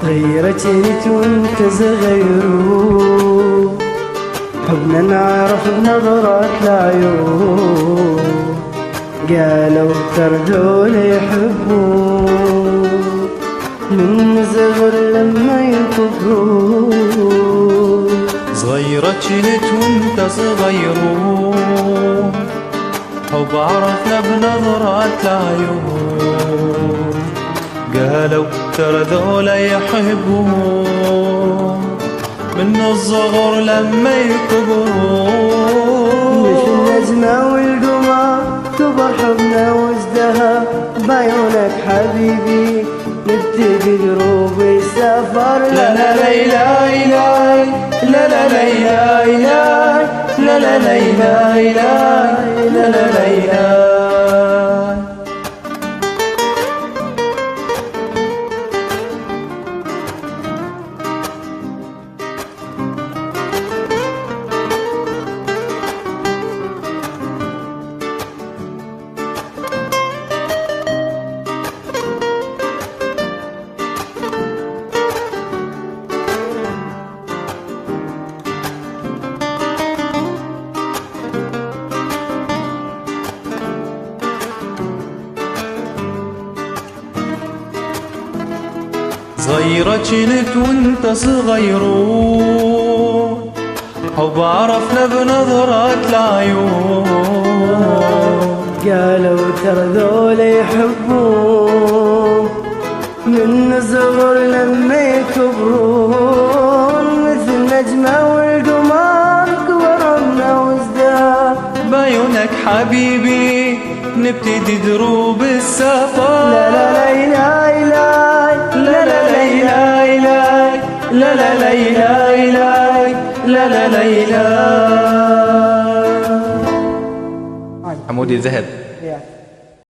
غيرت انت وانت صغير، حبنا نعرف بنظرات العيون، قالوا ترى ذول يحبون من صغر لما يكبرون. صغيرة كنت وانت صغير، حب عرفنا بنظرات العيون، قالوا ترى ذولا يحبون من الصغر لما يكبرون. مثل النجمة والقمر كبر حبنا وازدهر بعيونك حبيبي، نبتدي دروب السفر. لا لا لا لا لا لا لا لا لا لا لا لا لا لا لا. صغيرة كنت وانت صغير، حب عرفنا بنظرات العيون، قالوا ترى ذول يحبون من صغر لما يكبرون. مثل النجمة والقمر كبرنا وازدهر بعيونك حبيبي نبتدي دروب السفر. لا لا لا لا لا لا لا لا لا لا لا لا لا. حمودي ذهب.